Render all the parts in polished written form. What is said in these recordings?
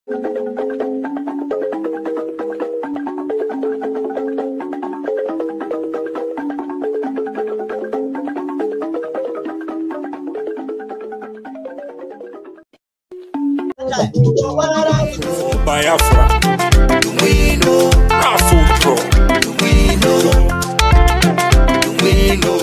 Biafra,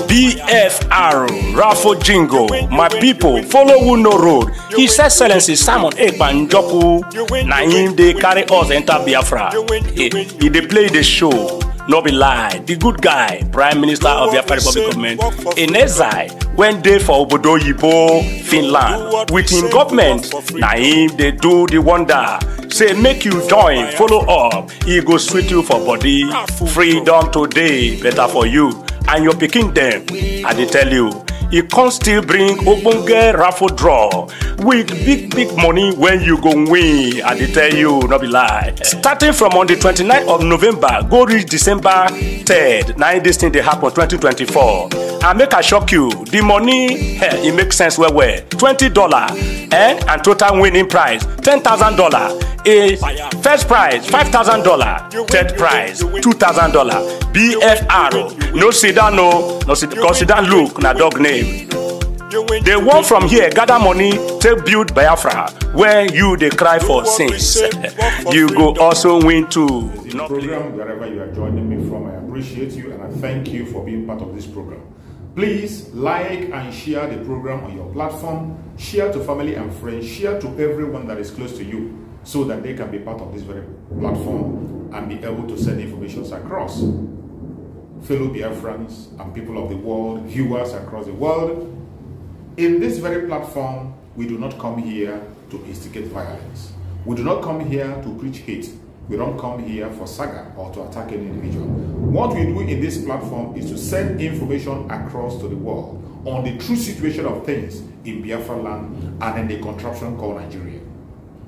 BFR, Raffle Jingo, my people, follow who no road. His Excellency Simon Ekpanjoku, na him they carry us enter Biafra. He they play the show, no be lie. The good guy, Prime Minister of Biafra Republic Government, in exile, went there for Obodo Yibo, Finland. With him government, na him they do the wonder. Say make you join, follow up. He go sweet you for body. Freedom today, better for you and your picking them. I dey tell you, he can still bring ogbonge raffle draw with big money when you go win. I dey tell you, no be lie. Starting from on the 29th of November, go reach December 3rd. Now this thing they happen 2024. And make I shock you, the money, it makes sense well. $20 and total winning prize $10,000. A first prize $5,000, third prize $2,000. BFR, no sit down, no sit, because sit down look na dog name. They want from here gather money to build Biafra, where you they cry for sins. You go also win too. Program, wherever you are joining me from, I appreciate you and I thank you for being part of this program. Please like and share the program on your platform, share to family and friends, share to everyone that is close to you, so that they can be part of this very platform and be able to send information across. Fellow Biafrans and people of the world, viewers across the world, in this very platform, we do not come here to instigate violence. We do not come here to preach hate. We don't come here for saga or to attack any individual. What we do in this platform is to send information across to the world on the true situation of things in Biafra land and in the contraption called Nigeria.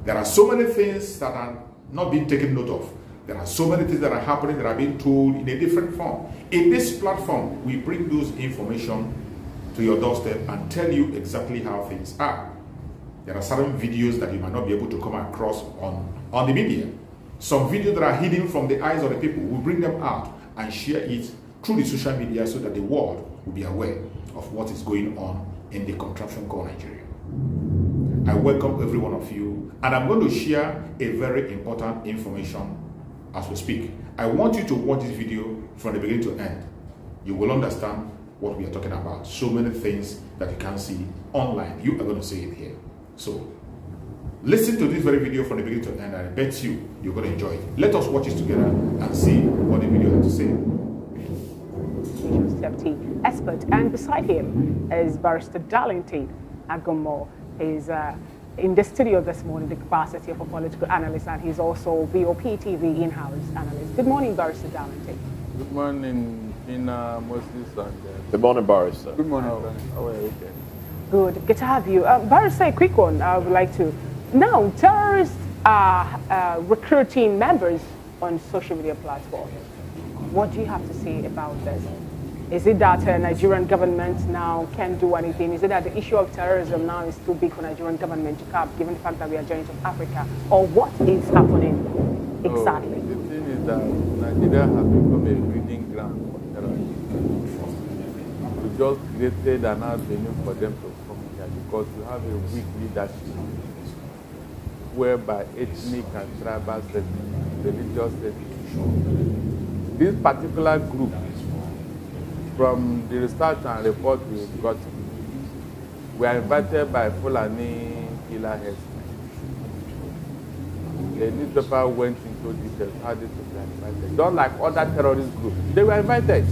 There are so many things that are not being taken note of. There are so many things that are happening that are being told in a different form. In this platform, we bring those information to your doorstep and tell you exactly how things are. There are certain videos that you might not be able to come across on the media. Some videos that are hidden from the eyes of the people, we bring them out and share it through the social media so that the world will be aware of what is going on in the contraption called Nigeria. I welcome every one of you, and I'm going to share a very important information as we speak. I want you to watch this video from the beginning to end. You will understand what we are talking about. So many things that you can't see online. You are going to see it here. So listen to this very video from the beginning to end, and I bet you're going to enjoy it. Let us watch it together and see what the video has to say. Safety expert, and beside him is Barrister Darlington Agomo. He's in the studio this morning, the capacity of a political analyst, and he's also VOP TV in-house analyst. Good morning, Barrister Darlington. Good morning, Ina, Moses, and good morning, Barrister. Good morning. How are you? Okay. Good to have you. Barrister, a quick one. I would like to. Now, terrorists are recruiting members on social media platforms. What do you have to say about this? Is it that Nigerian government now can't do anything? Is it that the issue of terrorism now is too big for Nigerian government to cap, given the fact that we are giants of Africa? Or what is happening exactly? The thing is that Nigeria has become a breeding ground for terrorists. We just created an avenue for them to come here because we have a weak leadership whereby ethnic and tribal settings, religious settings. This particular group, from the research and report we got, we are invited by Fulani killer herdsmen. The newspaper went into details how this was invited. Don't like other terrorist groups. They were invited.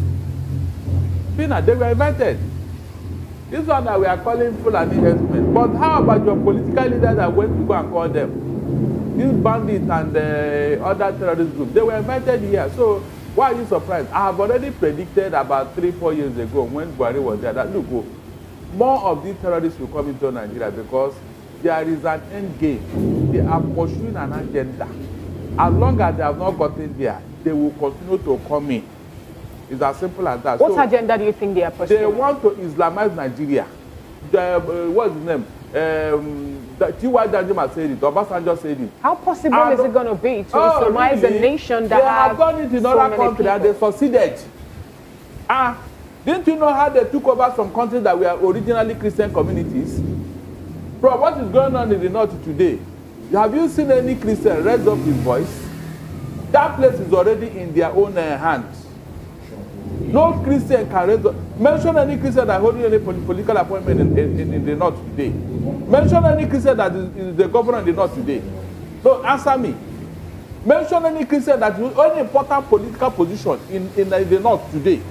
Pina, they were invited. This one that we are calling Fulani herdsmen. But how about your political leaders that went to go and call them? These bandits and the other terrorist groups, they were invited here. So why are you surprised? I have already predicted about 3-4 years ago when Buhari was there that look, more of these terrorists will come into Nigeria because there is an end game. They are pursuing an agenda. As long as they have not gotten there, they will continue to come in. It's as simple as that. What agenda do you think they are pursuing? They want to Islamize Nigeria. What's his name? T.Y. Danjuma said it, Obasanjo said it. How possible is it going to be to Islamize a nation that they have done it in other countries and they succeeded? Didn't you know how they took over some countries that were originally Christian communities? Bro, what is going on in the north today? Have you seen any Christian raise up his voice? That place is already in their own hands. No Christian can raise up. Mention any Christian that holding any political appointment in the north today. Mention any Christian that is the governor in the north today. So answer me. Mention any Christian that is any important political position in the north today.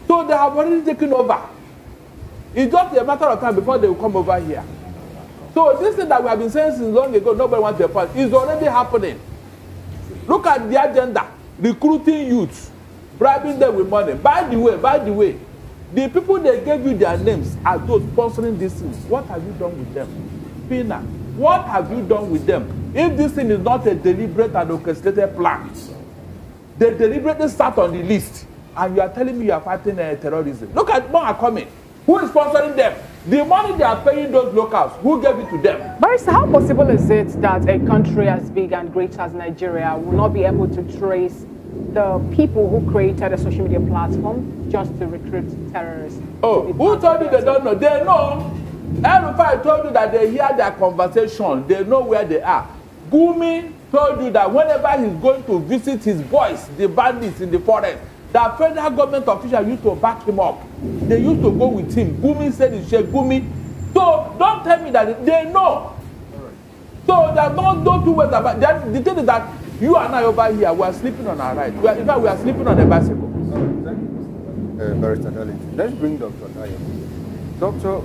So they have already taken over. It's just a matter of time before they will come over here. So this thing that we have been saying since long ago, nobody wants to pass, is already happening. Look at the agenda, recruiting youth, bribing them with money. By the way, the people they gave you their names are those sponsoring these things. What have you done with them? Pina, what have you done with them? If this thing is not a deliberate and orchestrated plan, they deliberately start on the list, and you are telling me you are fighting terrorism. Look at more are coming. Who is sponsoring them? The money they are paying those locals, who gave it to them? Barrister, how possible is it that a country as big and great as Nigeria will not be able to trace the people who created a social media platform just to recruit terrorists? Oh, who told you they don't know? They know. El-Rufai told you that they hear their conversation. They know where they are. Gumi told you that whenever he's going to visit his boys, the bandits in the forest, the federal government officials used to back him up. They used to go with him. Gumi said it's Sheikh Gumi. So don't tell me that they know. So there's no two ways about that. The thing is that you and I over here, we are sleeping on our right. In fact, we are sleeping on a bicycle. Barrister Darling, let's bring Dr. Dayo. Doctor,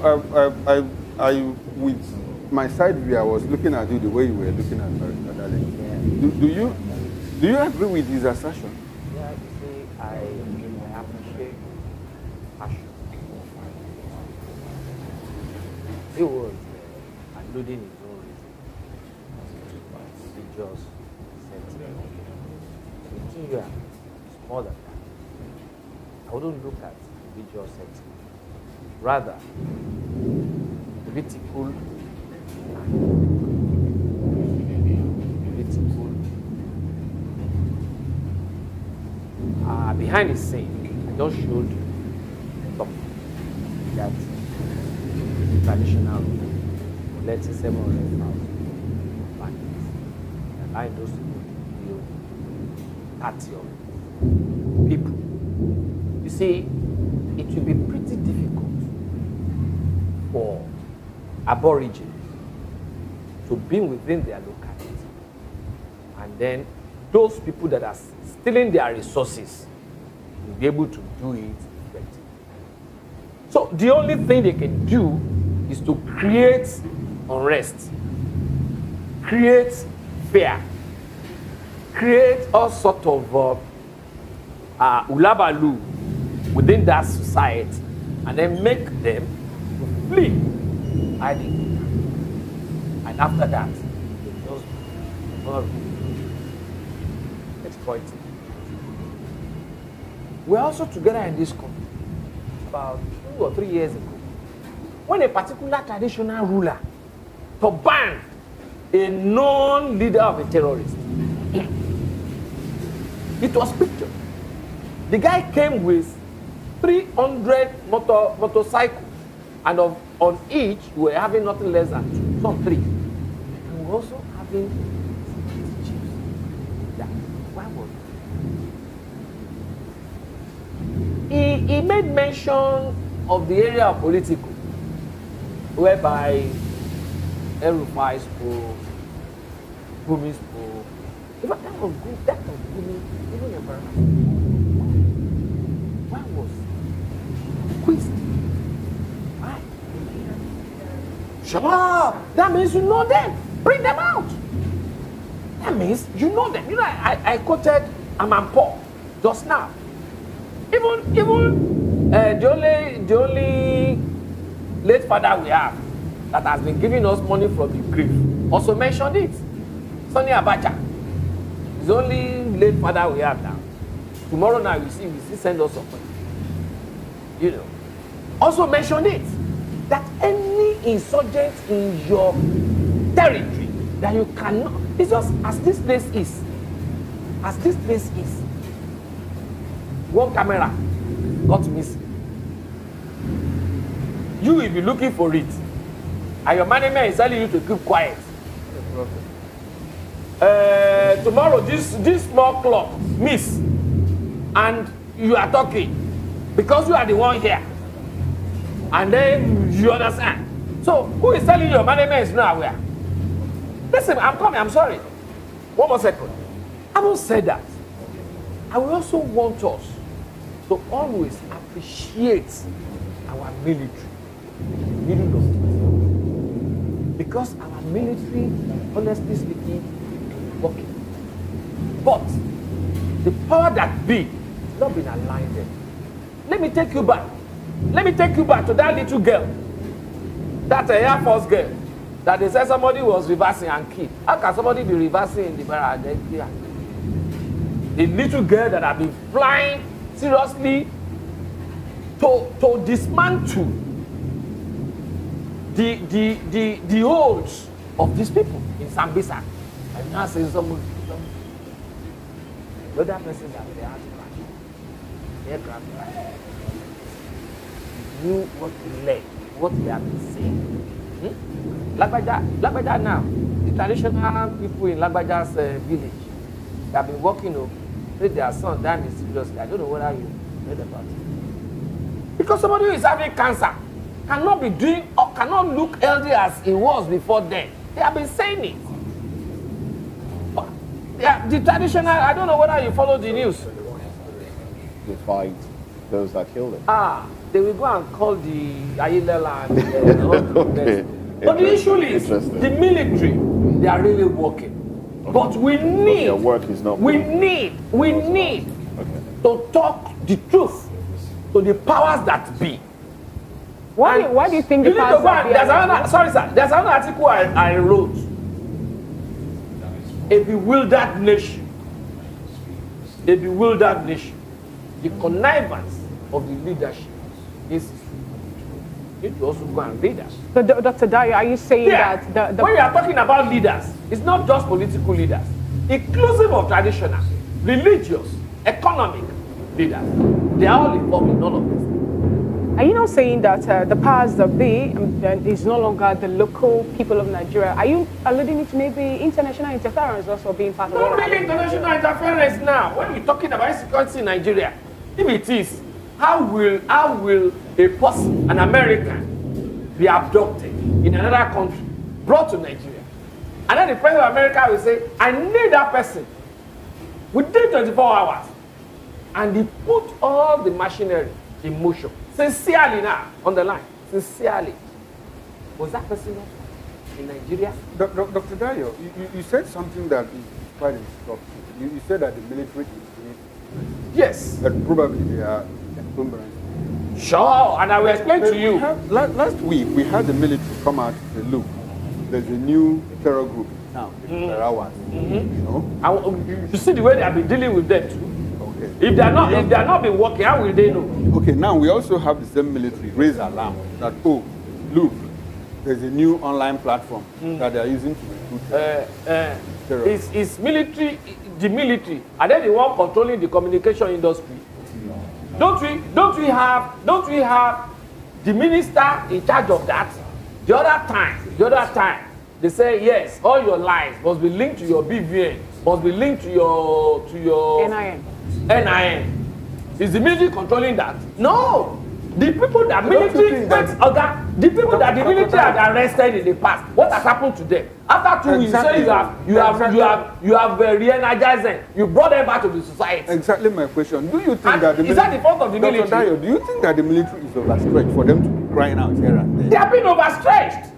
I with my side view, I was looking at you the way you were looking at Barrister Darling. Yeah. Do you agree with his assertion? Yeah, you see, I appreciate passion. He was alluding his own reason. He just said Nigeria is more than that. I wouldn't look at religious setting. Rather, political behind the scene, I just showed something that traditional, let's say 700,000 bandits, and I those people build 30 of people. You see, it will be pretty difficult for aborigines to be within their locality, and then those people that are stealing their resources will be able to do it effectively. So the only thing they can do is to create unrest, create fear, create all sort of ulabalu within that society, and then make them to flee hiding. And after that, they just exploit it. We're also together in this country about 2 or 3 years ago, when a particular traditional ruler to ban a known leader of a terrorist. It was pictured. The guy came with 300 motorcycles, and on each we were having nothing less than 2, some 3. And we were also having chiefs. Yeah. Why was it? He made mention of the area of political, whereby El-Rufai spoke, Gumi spoke. In fact, that was good. That was Gumi, even embarrassing. Why was quiz? Why? Shut up! That means you know them. Bring them out. That means you know them. You know, I quoted Amanpo just now. Even the only late father we have that has been giving us money from the grave also mentioned it. Sonny Abacha is the only late father we have now. Tomorrow night we see send us some money. You know. Also mentioned it that any insurgents in your territory that you cannot. It's just as this place is. As this place is. One camera got missing. You will be looking for it. And your management is telling you to keep quiet. Tomorrow, this small clock miss. And you are talking. Because you are the one here. And then you understand. So, who is telling you your management is not aware? Listen, I'm coming, I'm sorry. One more second. I won't say that. I will also want us to always appreciate our military. Because our military, honestly speaking, is working. But the power that be has not been aligned there. Let me take you back. Let me take you back to that little girl. That Air Force girl. That they said somebody was reversing and killed. How can somebody be reversing in the barrage? The little girl that have been flying seriously to dismantle the holds of these people in Sambisa. And now saying someone, the other person that they had crash, aircraft crash. Knew what they led, what they have been saying. Lagbaja now, the traditional people in Lagbaja's village, they have been working on, say their son died mysteriously. I don't know whether you heard about it. Because somebody who is having cancer cannot be doing or cannot look healthy as he was before then. They have been saying it. But the traditional, I don't know whether you follow the news. To fight those that killed him. They will go and call the Ayilela and all the rest. But the issue is, the military, they are really working. But we need, their work is not we need to talk the truth to the powers that be. Why do you think the powers that be? There's another article I wrote. A bewildered nation. A bewildered nation. The connivance of the leadership is you need to also go and read that. So, Dr. Dayo, are you saying that the when you are talking about leaders, it's not just political leaders, inclusive of traditional, religious, economic leaders. They are all involved in all of this. Are you not saying that the powers that be is no longer the local people of Nigeria? Are you alluding to maybe international interference also being part of it? Not really international interference now. When you're talking about insecurity in Nigeria, if it is, how will a person, an American, be abducted in another country, brought to Nigeria? And then the president of America will say, I need that person within 24 hours. And he put all the machinery in motion. Sincerely now, on the line, sincerely. Was that person not in Nigeria? Dr. Dayo, you said something that is quite instructive. You said that the military is doing. Yes. That probably they are encumbrance. Sure, and I will explain to you. Last week, we had the military come out and say, look, there's a new terror group now, the Biafra. You know? You see the way they have been dealing with them too. Okay. If they are not been working, how will they know? Okay, now we also have the same military raise alarm that, oh, look, there's a new online platform that they are using to recruit terrorists. Is military, the military, are they the one controlling the communication industry? Don't we have the minister in charge of that? The other time, they say yes, all your lines must be linked to your BVN, must be linked to your NIN. Is the military controlling that? No. The people that military, the people that the military had arrested in the past, what has happened to them? After 2 weeks, you have re-energized them. You brought them back to the society. Exactly my question. Do you think that the military, is that the fault of the military? Dr. Dayo, do you think that the military is overstretched for them to be crying out here and there? They are being overstretched.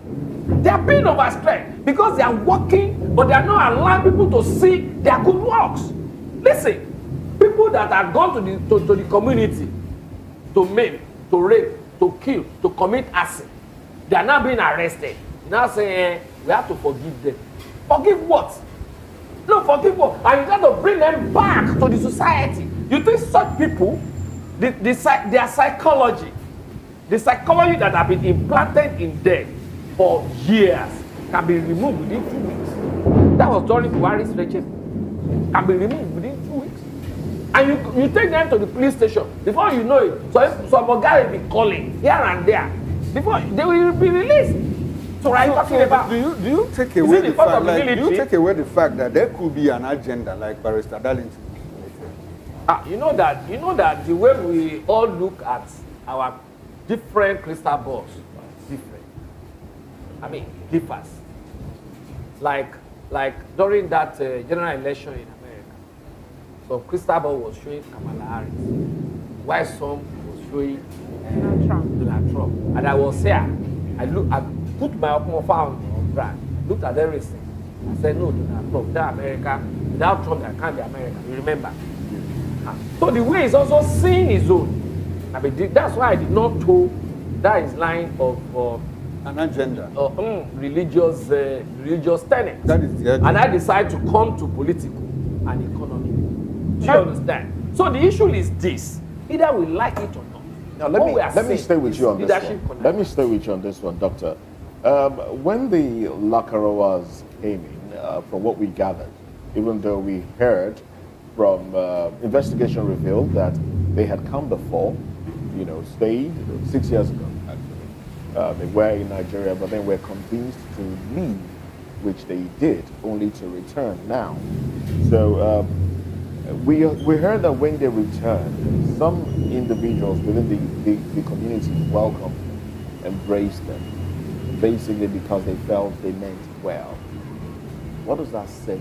They are being overstretched because they are working, but they are not allowing people to see their good works. Listen, people that have gone to the community to maim, to rape, to kill, to commit arson, they are now being arrested. Now saying we have to forgive them. Forgive what? No, forgive what? And you got to bring them back to the society. You think such people, their psychology, the psychology that have been implanted in them, for years can be removed within 2 weeks. That was during Buhari's regime. Can be removed within 2 weeks. And you take them to the police station. Before you know it, so some guy will be calling here and there. Before they will be released. So right talking about. Do you take away the fact do you take away the fact that there could be an agenda like Barrister Darlington? You know that the way we all look at our different crystal balls, different. I mean, differs. Like during that general election in America, some crystal ball was showing Kamala Harris, while some was showing Donald Trump. And I was there. I put my open phone on ground, looked at everything. I said, no, Donald Trump, without America, without Trump, there can't be America. You remember? So the way is also seeing his own. I mean, that's why I did not toe that is line of an agenda, religious tenets. That is the agenda. And I decided to come to political and economic. Do you understand? So the issue is this: either we like it or not. Now let me stay with you on this one. Let me stay with you on this one, Doctor. When the Lakaroas came in, from what we gathered, even though we heard from investigation revealed that they had come before, stayed 6 years ago, actually. They were in Nigeria, but then were convinced to leave, which they did, only to return now. So we heard that when they returned, some individuals within the community welcomed them, embraced them, basically because they felt they meant well. What does that say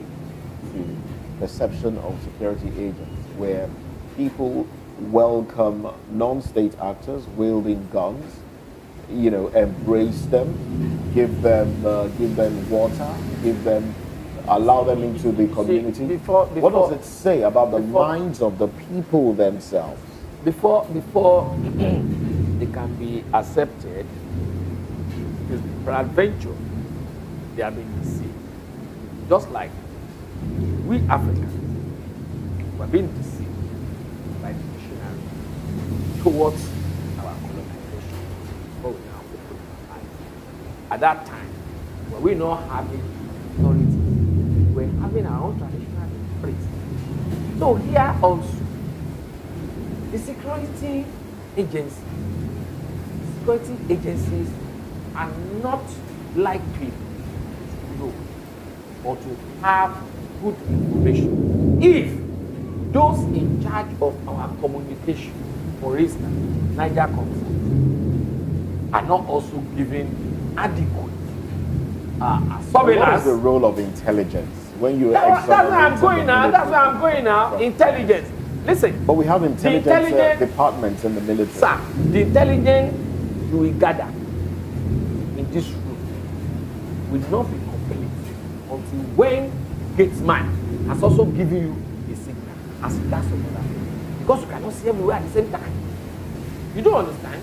to perception of security agents, where people welcome non-state actors wielding guns, embrace them, give them water, allow them into the community? What does it say about the minds of the people themselves? Before they can be accepted, because peradventure they are being deceived. Just like we Africans were being deceived by the missionaries towards our colonization. Before we now open our eyes. At that time, were we not having authority, we were having our own traditional priests. So here also, the security agencies are not likely to know or to have good information if those in charge of our communication, for instance, Niger Comfort, are not also given adequate surveillance. What is the role of intelligence when you that's where I'm going now. That's where I'm going now. Intelligence. Listen. But we have intelligence departments in the military. Sir, the intelligence you will gather in this room will not be complete until when Gatesman has also given you a signal as regards of other things. Because you cannot see everywhere at the same time. You don't understand?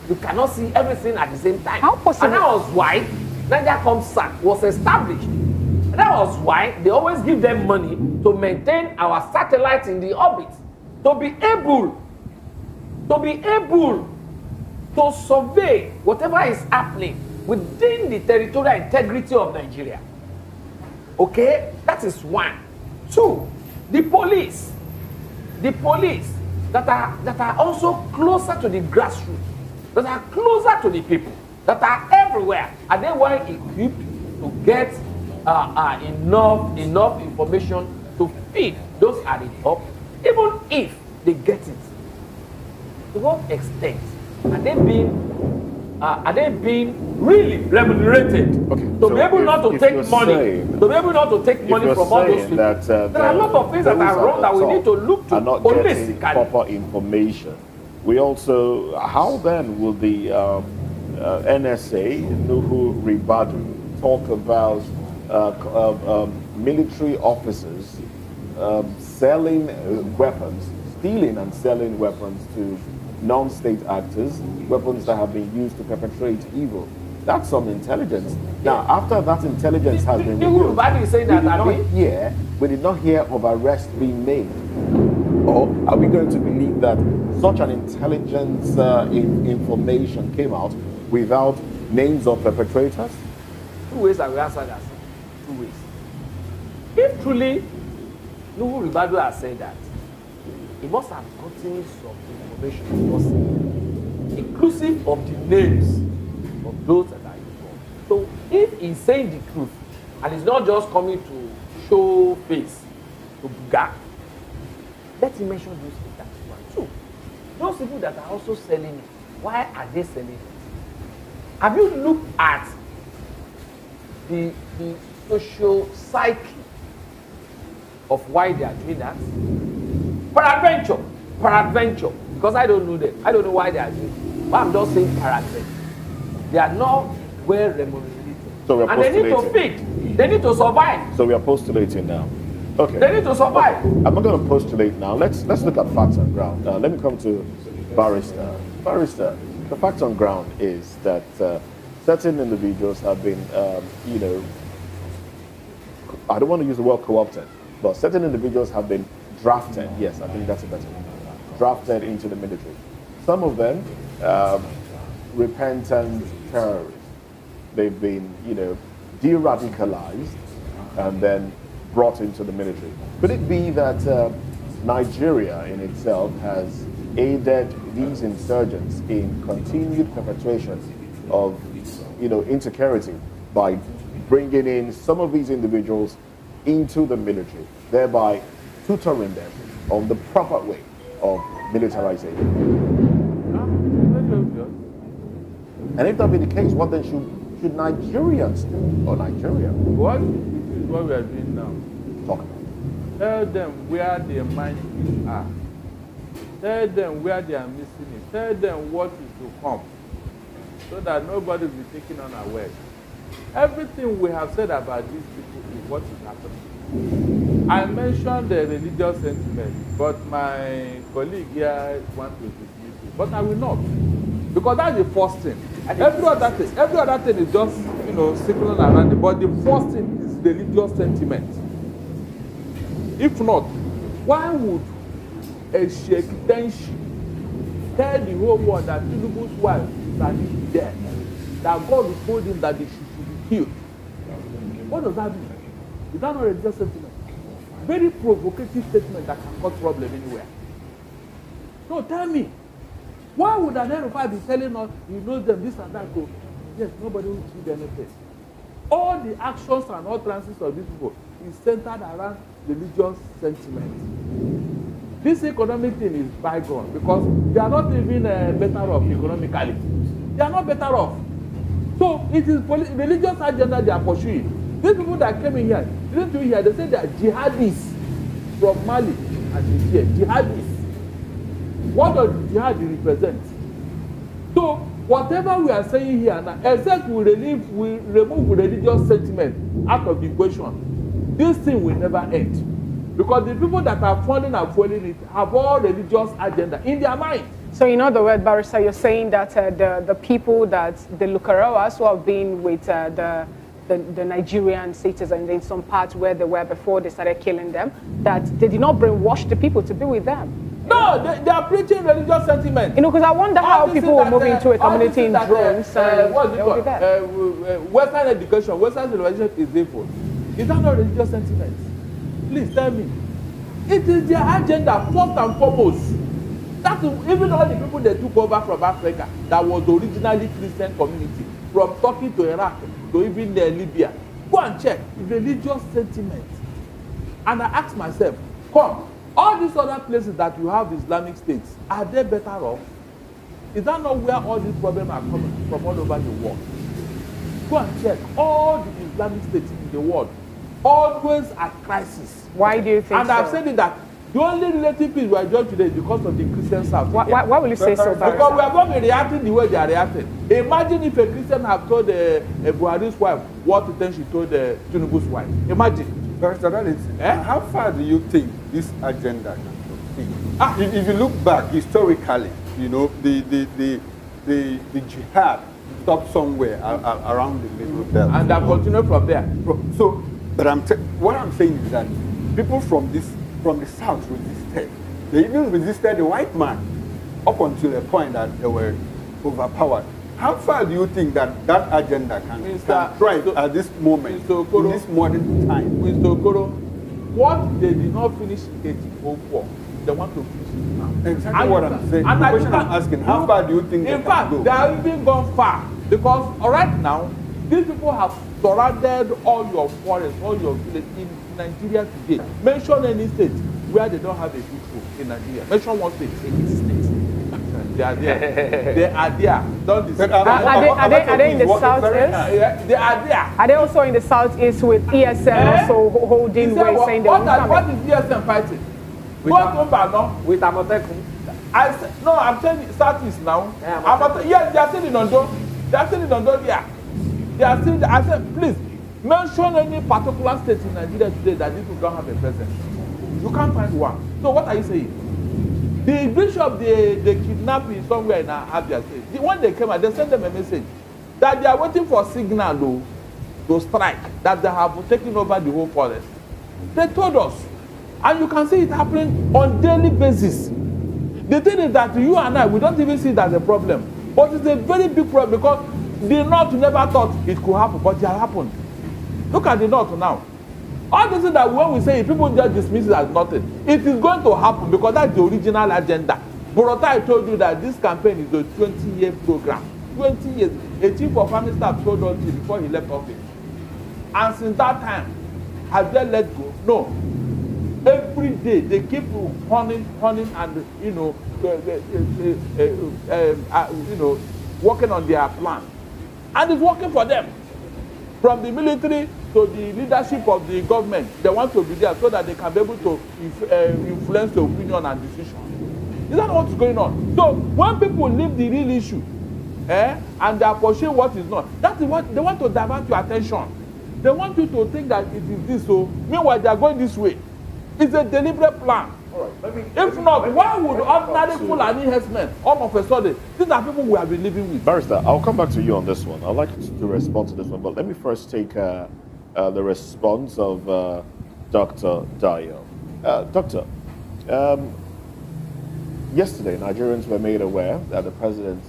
You cannot see everything at the same time. How possible? And that was why NigerComSat was established. And that was why they always give them money to maintain our satellites in the orbit, to be able to survey whatever is happening within the territorial integrity of Nigeria. Okay, that is one. Two, the police that are also closer to the grassroots, that are closer to the people, that are everywhere, are they well equipped to get enough information to feed those at the top, even if they get it? To what extent are they being really remunerated to be able not to take money, from all those people? There are a lot of things that are wrong that we need to look to holistically. Proper information. We also, how then will the NSA, Nuhu Ribadu, talk about military officers selling weapons, stealing and selling weapons to non-state actors, weapons that have been used to perpetrate evil? That's some intelligence. Now, after that intelligence has been revealed, we did not hear of arrests being made. Or are we going to believe that such an intelligence information came out without names of perpetrators? Two ways I will answer that. Two ways. If truly Nuhu Ribadu has said that, he must have gotten some information from us, inclusive of the names of those that are involved. So if he's saying the truth, and he's not just coming to show face, to buga, let him mention those things. That's one. Two, those people that are also selling it, why are they selling it? Have you looked at the social psyche of why they are doing that? Peradventure, because I don't know them. I don't know why they are doing it. But I'm just saying peradventure. They are not well remunerated. So we're and they need to feed. They need to survive. So we are postulating now. Okay. They need to survive. Okay. I'm not going to postulate now. Let's look at facts on ground. Let me come to Barrister. Barrister, the facts on ground is that certain individuals have been, you know, I don't want to use the word co-opted, but certain individuals have been drafted. Yes, I think that's a better word. Drafted into the military. Some of them, repentant terrorists. They've been, you know, de-radicalized and then brought into the military. Could it be that Nigeria in itself has aided these insurgents in continued perpetration of, you know, insecurity by bringing in some of these individuals into the military, thereby tutoring them on the proper way of militarization? And if that be the case, what then should Nigerians do, or Nigeria? What is what we are doing now? Talk about. Tell them where their minds are. Tell them where they are missing it. Tell them what is to come, so that nobody will be taken unaware. Everything we have said about these people is what is happening. I mentioned the religious sentiment, but my colleague here wants to dismiss it. But I will not, because that's the first thing. Every other thing is just, you know, circling around it. But the first thing is religious sentiment. If not, why would a Sheikh Tenshi tell the whole world that Tinubu's wife is dead, that God told him that she should be killed? What does that mean? Is that not a religious sentiment? Very provocative statement that can cause problem anywhere. No, tell me. Why would an Erufai be telling us, you know them, this and that, go? Yes, nobody will see anything. All the actions and utterances of these people is centered around religious sentiment. This economic thing is bygone because they are not even better off economically. They are not better off. So it is religious agenda they are pursuing. These people that came in here, didn't you hear? They say they are jihadists from Mali and Nigeria. Jihadists. What does jihad represent? So whatever we are saying here now, except we remove religious sentiment out of the equation, this thing will never end. Because the people that are funding and following it have all religious agenda in their mind. So in other words, Barrister, you're saying that the people that, the Lukarawas who have been with the Nigerian citizens in some parts where they were before they started killing them, that they did not brainwash the people to be with them. No, they are preaching religious sentiment. You know, because I wonder how people will move into a community in drones. Western education, Western civilization is evil. Is that not religious sentiment? Please tell me. It is their agenda, first and foremost. That is, even all the people they took over from Africa, that was originally Christian community, from Turkey to Iraq to even Libya. Go and check religious sentiment. And I ask myself, come, all these other places that you have Islamic states, are they better off? Is that not where all these problems are coming from all over the world? Go and check all the Islamic states in the world, always at crisis. Why do you think and so? And I've said it that the only relative peace we are enjoying today is because of the Christian South. Why will you say so, Barrister? Because we are going to be reacting the way they are reacting. Imagine if a Christian have told Buhari's wife what then she told Tinubu's wife. Imagine. Barrister, how far do you think this agenda can proceed? If you look back historically, you know, the jihad stopped somewhere around the middle belt. And that continued from there. So, but what I'm saying is that people from the south resisted. They even resisted the white man up until a point that they were overpowered. How far do you think that agenda can thrive at this moment, in this modern time? Mr. Okoro, what they did not finish in 1804, they want to finish it now. Exactly what I'm saying. The question I'm asking, how far do you think they can go? In fact, they have even gone far. Because right now, these people have surrounded all your forests, all your villages in Nigeria today. Mention any state where they don't have a people in Nigeria. Mention one state. Any state. They are there. They are there. Don't deceive. Are they in the southeast? They are there. Are they also in the southeast with ESN also holding where saying they won't come? What is ESN fighting? With Amotekun. No, I'm saying southeast now. Yes, they are still in Ondo. They are still in Ondo there. They are still. I said, please mention any particular state in Nigeria today that these people don't have a president. You can't find one. So what are you saying? The bishop they kidnapped in somewhere in Abia State. When they came out, they sent them a message that they are waiting for signal to strike, that they have taken over the whole forest. They told us, and you can see it happening on daily basis. The thing is that you and I, we don't even see it as a problem, but it's a very big problem because the North never thought it could happen, but it has happened. Look at the North now. All this is that when we say it, people just dismiss it as nothing. It is going to happen because that's the original agenda. Borota, I told you that this campaign is a 20-year program. 20 years. A chief of army staff told us before he left office. And since that time, have they let go? No. Every day they keep hunting, and working on their plan, and it's working for them. From the military to the leadership of the government, they want to be there so that they can be able to influence the opinion and decision. Is that what's going on? So when people leave the real issue, and they are pursuing what is not, that is what they want to divert your attention. They want you to think that it is this. So meanwhile, they are going this way. It's a deliberate plan. All right, if not, why would ordinary Fulani herdsmen all of a sudden? These are people we have been living with. Barrister, I'll come back to you on this one. I'd like to respond to this one, but let me first take the response of Dr. Dayo. Doctor, yesterday Nigerians were made aware that the president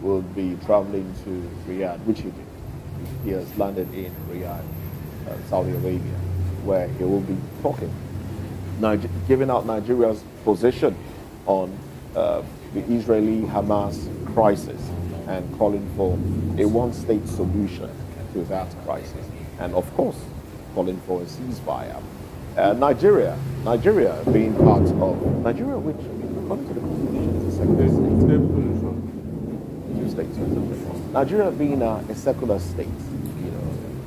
would be traveling to Riyadh, which he did. He has landed in Riyadh, Saudi Arabia, where he will be talking, giving out Nigeria's position on the Israeli-Hamas crisis and calling for a one-state solution to that crisis, and of course, calling for a ceasefire. Nigeria being part of Nigeria, which according to the constitution is a secular state. Two states. Nigeria being a secular state,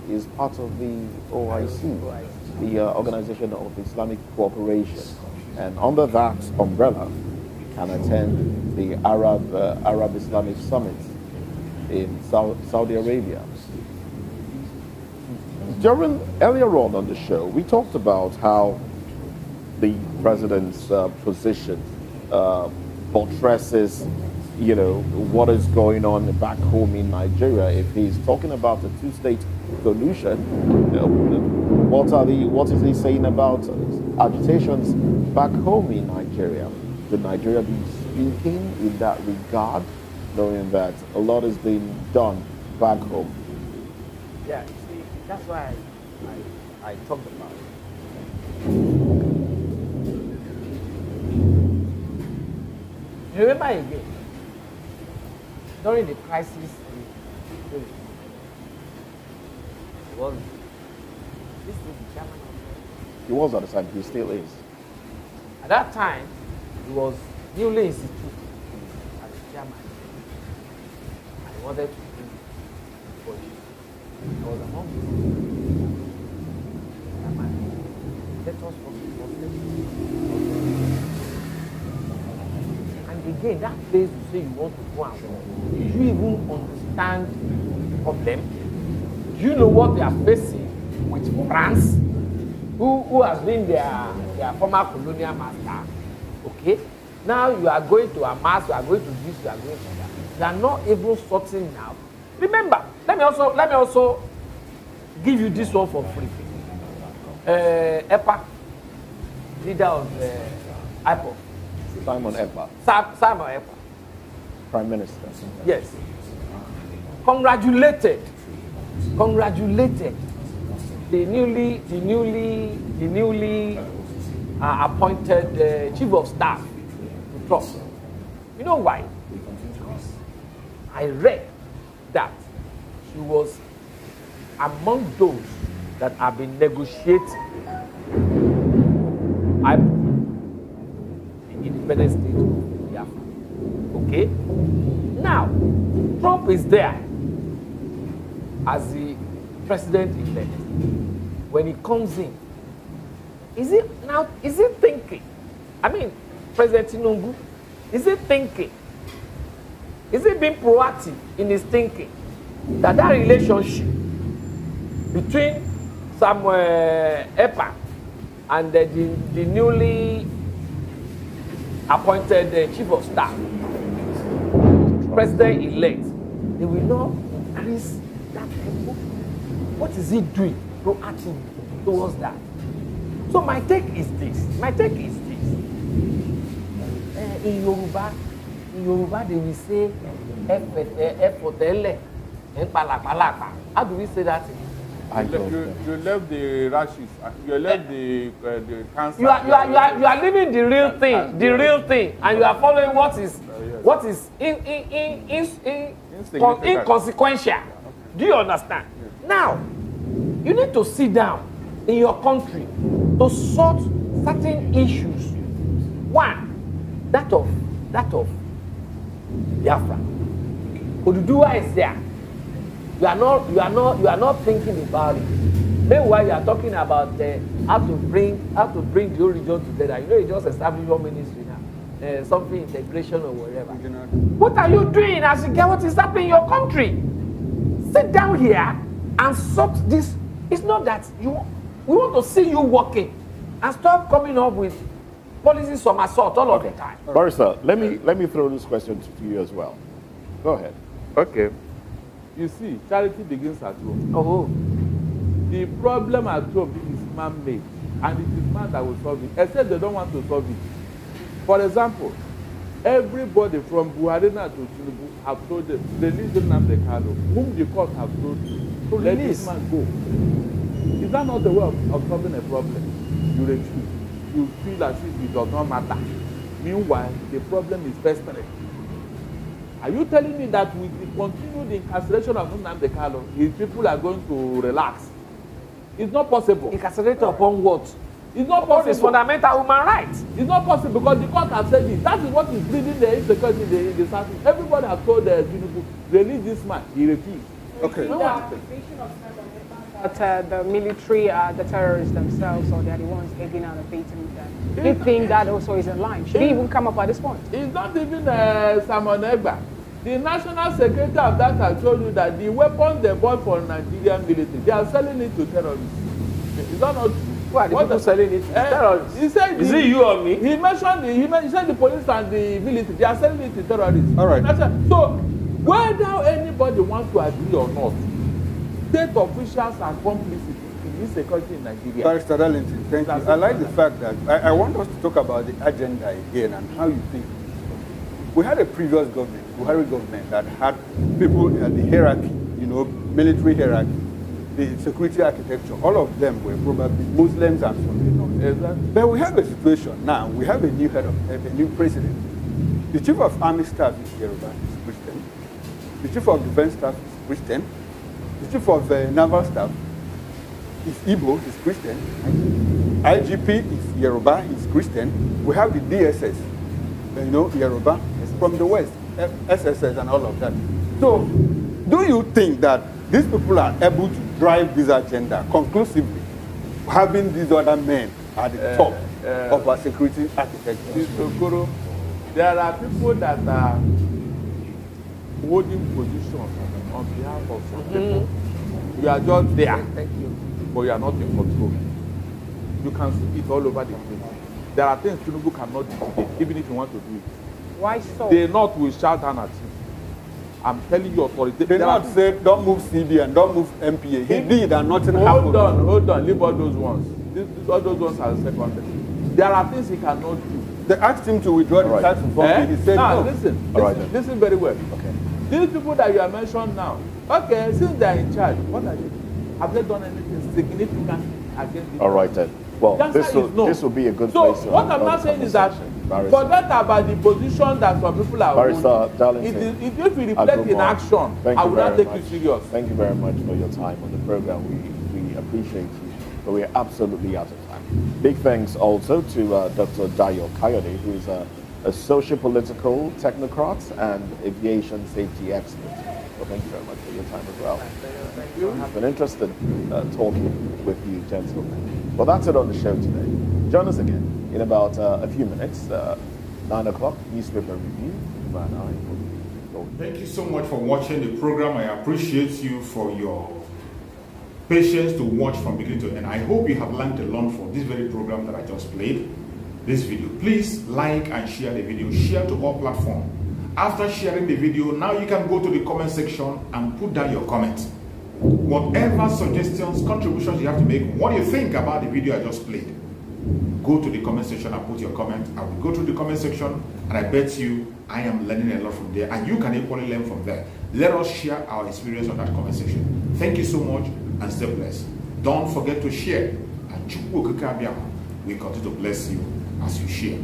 is part of the OIC, the Organization of Islamic Cooperation, and under that umbrella can attend the Arab Islamic Summit in Saudi Arabia. Earlier on the show, we talked about how the president's position buttresses, what is going on back home in Nigeria. If he's talking about a two-state solution, what is he saying about agitations back home in Nigeria? Should Nigeria be speaking in that regard, knowing that a lot is being done back home? Yeah, see, that's why I talked about it. You remember again, during the crisis, was this is the chairman of He was at the time, he still is. At that time, he was newly instituted as chairman. I wanted to do for you. I was among them. Let us and again, that place you say you want to go and work, do you even understand the problem? Do you know what they are facing with France, who has been their former colonial master? Okay, now you are going to Hamas, you are going to this, you are going to that. You are not able sorting now. Remember, let me also give you this one for free. EPA, leader of IPOP. Simon Ekpa. Simon Ekpa. Prime Minister. Yes. congratulated the newly appointed chief of staff to Trump. You know why? I read that she was among those that have been negotiating the independent state of Biafra. Okay? Now, Trump is there as the president-elect. When he comes in, is he thinking? I mean, President Tinubu, is he thinking? Is he being proactive in his thinking that relationship between Samuel Epa and the newly appointed chief of staff, president-elect, they will not increase that tempo? What is he doing proactive towards that? So my take is this. In Yoruba, they will say, how do we say that? You left the rashes. You left the cancer. You are living the real thing, and you are following what is inconsequential. Do you understand? Now, you need to sit down in your country to sort certain issues. One, that of Biafra. Oduduwa is there. You are not thinking about it. Meanwhile, you are talking about how to bring the whole region together. You know, you just established your ministry now, something integration or whatever. What are you doing as you get what is happening in your country? Sit down here and sort this. It's not that we want to see you working and stop coming up with policies of assault all of the time. Barrister, let me throw this question to you as well. Go ahead. Okay. You see, charity begins at home. Oh. The problem at home is man-made, and it is man that will solve it, except they don't want to solve it. For example, everybody from Buharina to Tinubu have told them, release Nnamdi Kanu, whom the court have told to let this man go. Is that not the way of solving a problem? You refuse. You feel as if it does not matter. Meanwhile, the problem is festering. Are you telling me that with the continued incarceration of Nnamdi Kanu, his people are going to relax? It's not possible. Incarcerated upon what? It's not possible. It's fundamental human rights. It's not possible because the court has said it. That is what is breeding the insecurity in the south. Everybody has told Tinubu, release this man. He refused. Okay. That the military are the terrorists themselves, or they're the ones egging and abetting them. Do you think that also is in line? Should he even come up at this point? It's not even Samuel Egba. The national secretary of that has told you that the weapons they bought for Nigerian military, they are selling it to terrorists. Is that not true? Who are the people selling it to terrorists? He said is it you or me? He said the police and the military, they are selling it to terrorists. All right. So, whether anybody wants to agree or not, state officials are complicit in insecurity in Nigeria. Barrister Darlington, thank you. I like the fact that I want us to talk about the agenda again and how you think. We had a previous government, Buhari government, that had people at the hierarchy, you know, military hierarchy, the security architecture, all of them were probably Muslims and some. Exactly. But we have a situation now, we have a new a new president. The chief of army staff is Yoruba, is Christian. The chief of defense staff is Christian. The chief of naval staff is Igbo, is Christian. IGP is Yoruba, is Christian. We have the DSS, you know, Yoruba, from the West, SSS and all of that. So, do you think that these people are able to drive this agenda conclusively, having these other men at the top of our security architecture? There are people that are holding positions on behalf of some people. You are just there, but you are not in control. You can see it all over the place. There are things Tinubu cannot do, even if you want to do it. Why so? The North will shout down at you. I'm telling you authority. The North said, don't move CB and don't move MPA. He did and nothing happened. Hold on, leave all those ones. All those ones are secondary. There are things he cannot do. They asked him to withdraw the tax from He said no. Listen very well. Okay. These people that you are mentioning now, Okay, since they are in charge, what are they doing? Have they done anything significant against it? All right then. Well, this will be a good place. So what I'm not saying is that forget about the position that some people are holding. If you reflect in action, I will not take you serious. Thank you very much for your time on the program. We appreciate you, but we're absolutely out of time. Big thanks also to Dr. Dayo Kayode, who is a socio-political technocrat and aviation safety expert. So thank you very much for your time as well. Thank you. It's been interesting talking with you, gentlemen. Well, that's it on the show today. Join us again in about a few minutes. 9 o'clock, newspaper review. Thank you so much for watching the program. I appreciate you for your patience to watch from beginning to end. I hope you have learned a lot from this very program that I just played, this video. Please like and share the video. Share to all platforms. After sharing the video, now you can go to the comment section and put down your comments. Whatever suggestions, contributions you have to make, what you think about the video I just played, go to the comment section and put your comment. I will go to the comment section and I bet you I am learning a lot from there and you can equally learn from there. Let us share our experience on that comment section. Thank you so much and stay blessed. Don't forget to share, and we continue to bless you as you share.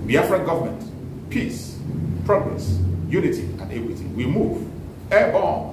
Biafra government, peace, progress, unity and equity. We move airborne.